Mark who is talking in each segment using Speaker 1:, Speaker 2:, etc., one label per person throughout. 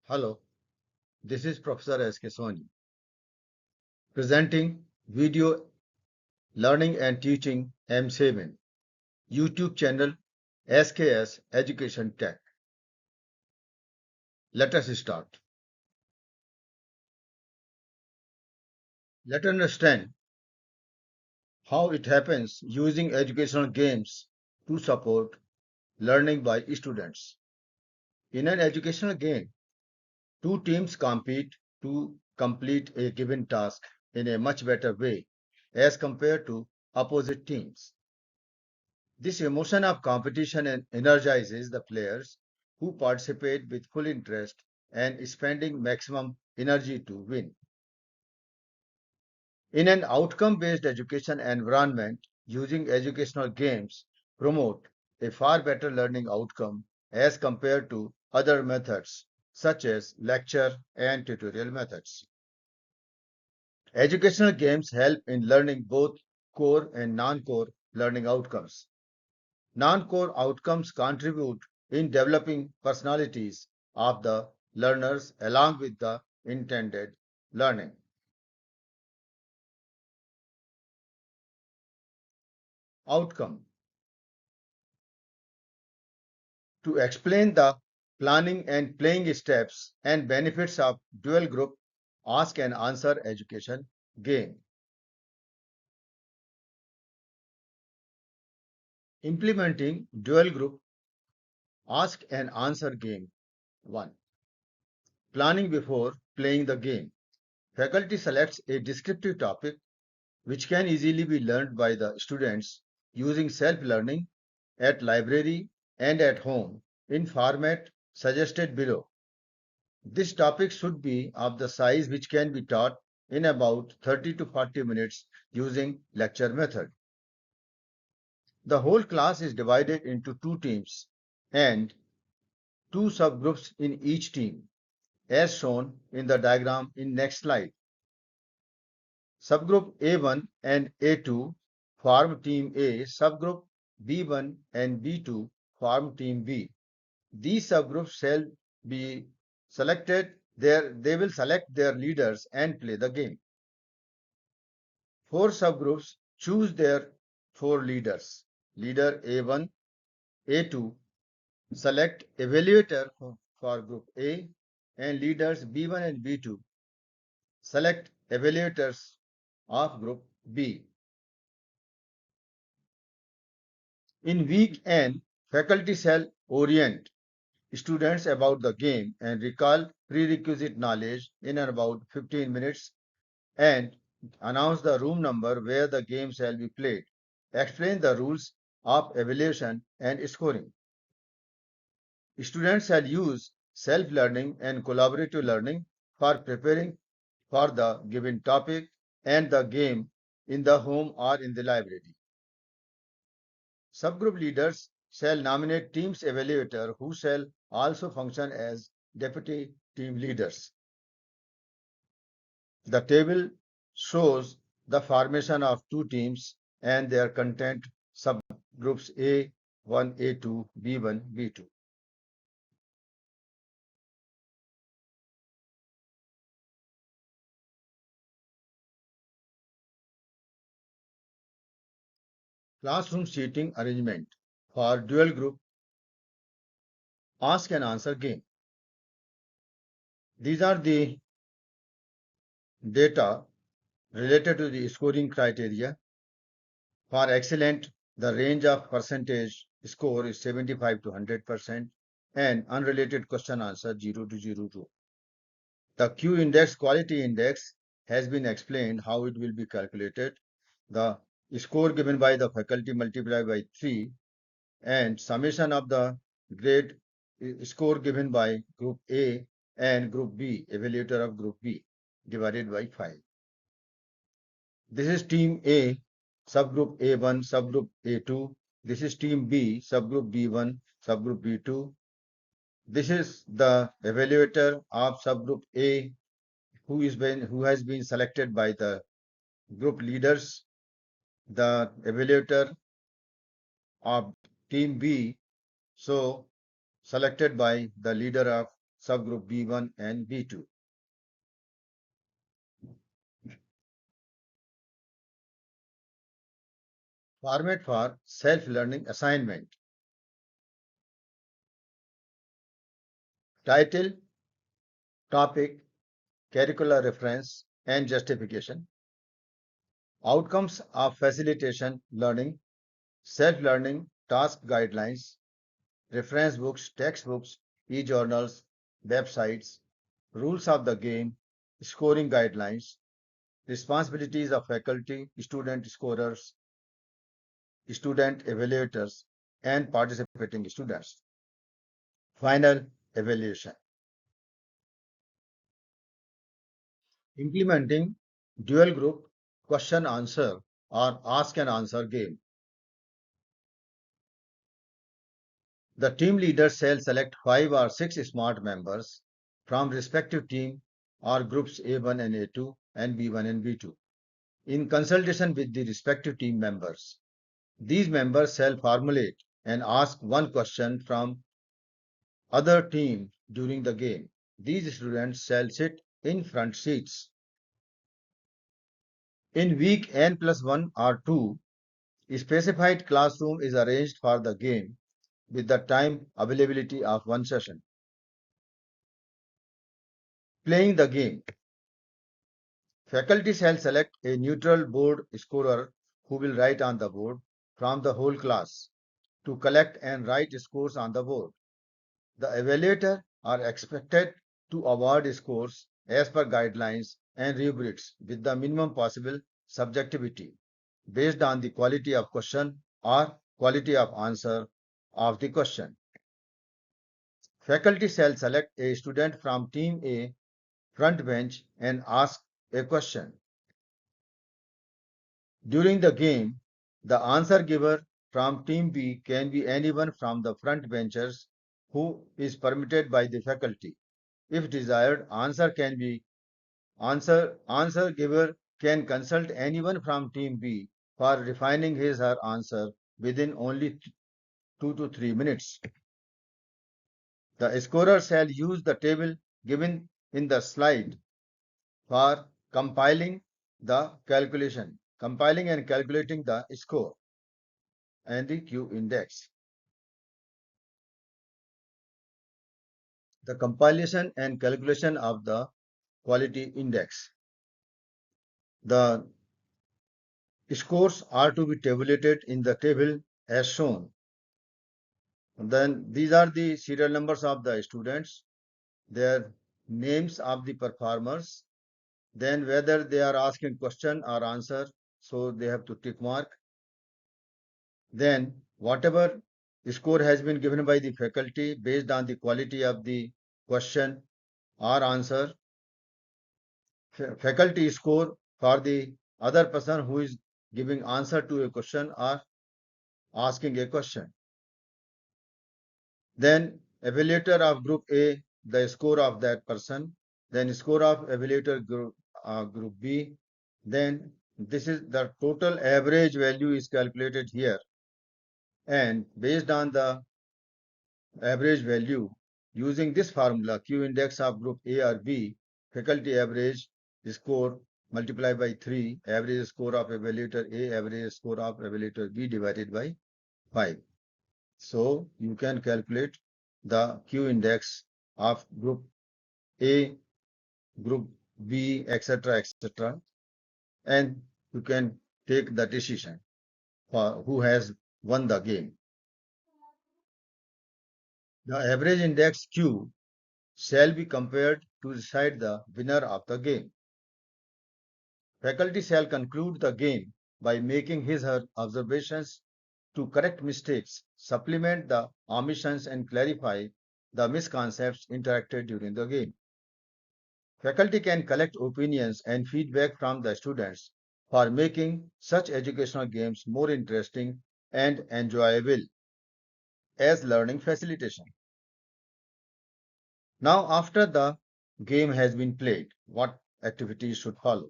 Speaker 1: Hello, this is Professor S.K. Soni presenting Video Learning and Teaching M7 YouTube channel SKS Education Tech. Let us start. Let us understand how it happens using educational games to support learning by students. In an educational game, two teams compete to complete a given task in a much better way as compared to opposite teams. This emotion of competition energizes the players who participate with full interest and spending maximum energy to win. In an outcome-based education environment, using educational games promote a far better learning outcome as compared to other methods such as lecture and tutorial methods. Educational games help in learning both core and non-core learning outcomes. Non-core outcomes contribute in developing personalities of the learners along with the intended learning. Outcome. To explain the planning and playing steps and benefits of dual group ask and answer education game. Implementing dual group ask and answer game 1. Planning before playing the game. Faculty selects a descriptive topic which can easily be learned by the students using self-learning at library and at home in format suggested below. This topic should be of the size which can be taught in about 30 to 40 minutes using lecture method. The whole class is divided into two teams and two subgroups in each team as shown in the diagram in next slide. Subgroup A1 and A2 form team A, subgroup B1 and B2 form team B. These subgroups shall be selected they will select their leaders and play the game. Four subgroups choose their four leaders. Leader A1, A2 select evaluator for group A and leaders B1 and B2 select evaluators of group B. In week N, faculty shall orient students about the game and recall prerequisite knowledge in about 15 minutes and announce the room number where the game shall be played. Explain the rules of evaluation and scoring. Students shall use self-learning and collaborative learning for preparing for the given topic and the game in the home or in the library. Subgroup leaders shall nominate team's evaluator who shall also function as deputy team leaders. The table shows the formation of two teams and their content subgroups A1, A2, B1, B2. Classroom seating arrangement for dual group ask and answer game. These are the data related to the scoring criteria. For excellent, the range of percentage score is 75 to 100% and unrelated question answer 0 to 02. The Q index quality index has been explained how it will be calculated. The score given by the faculty multiplied by 3 and summation of the grade score given by group A and group B, evaluator of group B divided by 5. This is team A, subgroup A1, subgroup A2. This is team B, subgroup B1, subgroup B2. This is the evaluator of subgroup A who has been selected by the group leaders. The evaluator of team B, so selected by the leader of subgroup B1 and B2. Format for self-learning assignment. Title, topic, curricular reference, and justification. Outcomes of facilitation learning, self-learning, task guidelines, reference books, textbooks, e-journals, websites, rules of the game, scoring guidelines, responsibilities of faculty, student scorers, student evaluators, and participating students. Final evaluation. Implementing dual group question answer or ask and answer game. The team leader shall select 5 or 6 smart members from respective team or groups A1 and A2 and B1 and B2 in consultation with the respective team members. These members shall formulate and ask one question from other team during the game. These students shall sit in front seats. In week n+1 or 2, a specified classroom is arranged for the game with the time availability of one session. Playing the game. Faculty shall select a neutral board scorer who will write on the board from the whole class to collect and write scores on the board. The evaluator are expected to award scores as per guidelines and rubrics with the minimum possible subjectivity based on the quality of question or quality of answer of the question. Faculty shall select a student from team A front bench and ask a question. During the game, the answer giver from team B can be anyone from the front benchers who is permitted by the faculty. If desired, answer giver can consult anyone from team B for refining his or her answer within only 2 to 3 minutes. The scorer shall use the table given in the slide for compiling and calculating the score and the Q index. The compilation and calculation of the quality index. The scores are to be tabulated in the table as shown. Then these are the serial numbers of the students, their names of the performers, then whether they are asking question or answer, so they have to tick mark. Then whatever score has been given by the faculty based on the quality of the question or answer, faculty score for the other person who is giving answer to a question or asking a question. Then evaluator of group A, the score of that person, then score of evaluator group B, then this is the total average value is calculated here, and based on the average value using this formula Q index of group A or B, faculty average score multiplied by 3, average score of evaluator A, average score of evaluator B divided by 5. So you can calculate the Q index of group A, group B, etc., etc., and you can take the decision for who has won the game. The average index Q shall be compared to decide the winner of the game. Faculty shall conclude the game by making his or her observations to correct mistakes, supplement the omissions, and clarify the misconceptions interacted during the game. Faculty can collect opinions and feedback from the students for making such educational games more interesting and enjoyable as learning facilitation. Now, after the game has been played, what activities should follow?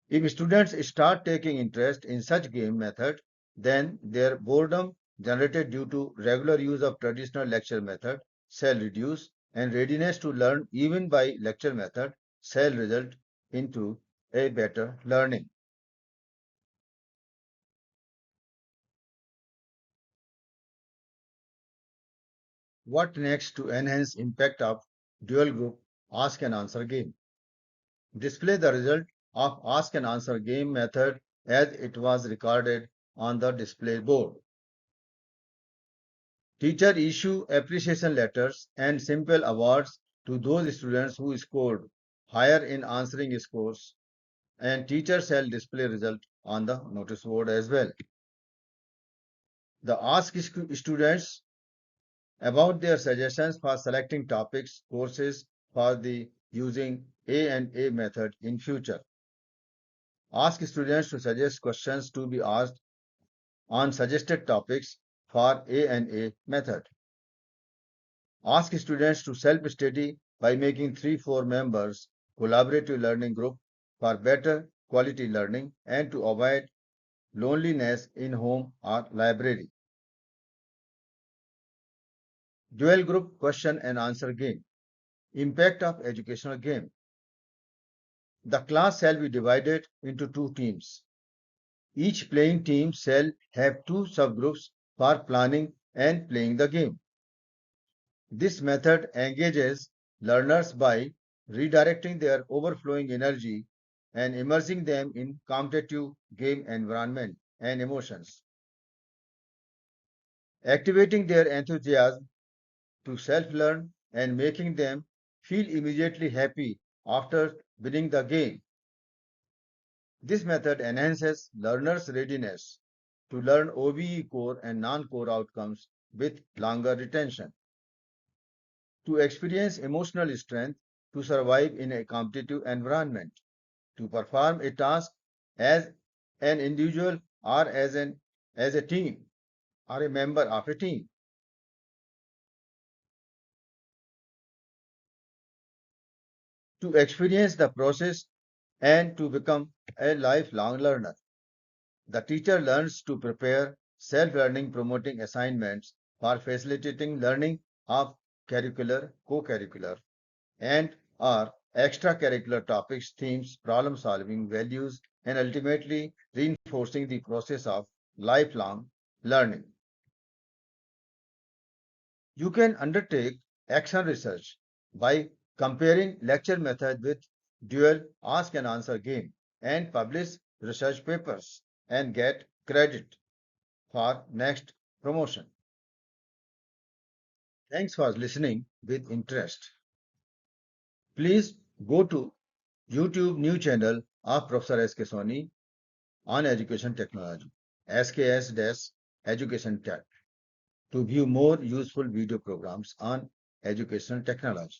Speaker 1: If students start taking interest in such game method, then their boredom generated due to regular use of traditional lecture method shall reduce and readiness to learn even by lecture method shall result into a better learning. What next to enhance impact of dual group ask and answer game? Display the result of ask and answer game method as it was recorded on the display board. Teacher issue appreciation letters and simple awards to those students who scored higher in answering scores, and teacher shall display result on the notice board as well. The ask students about their suggestions for selecting topics, courses for the using A and A method in future. Ask students to suggest questions to be asked on suggested topics for A and A method. Ask students to self-study by making 3-4 members collaborative learning group for better quality learning and to avoid loneliness in home or library. Dual group question and answer game. Impact of educational game. The class shall be divided into two teams. Each playing team shall have two subgroups for planning and playing the game. This method engages learners by redirecting their overflowing energy and immersing them in competitive game environment and emotions, activating their enthusiasm to self-learn and making them feel immediately happy after winning the game. This method enhances learners' readiness to learn OBE core and non-core outcomes with longer retention, to experience emotional strength to survive in a competitive environment, to perform a task as an individual or as a team or a member of a team, to experience the process and to become a lifelong learner. The teacher learns to prepare self-learning promoting assignments for facilitating learning of curricular, co-curricular, and or extracurricular topics, themes, problem solving, values, and ultimately reinforcing the process of lifelong learning. You can undertake action research by comparing lecture method with dual ask and answer game and publish research papers and get credit for next promotion. Thanks for listening with interest. Please go to YouTube new channel of Professor S.K. Soni on education technology, SKS-Education Tech, to view more useful video programs on educational technology.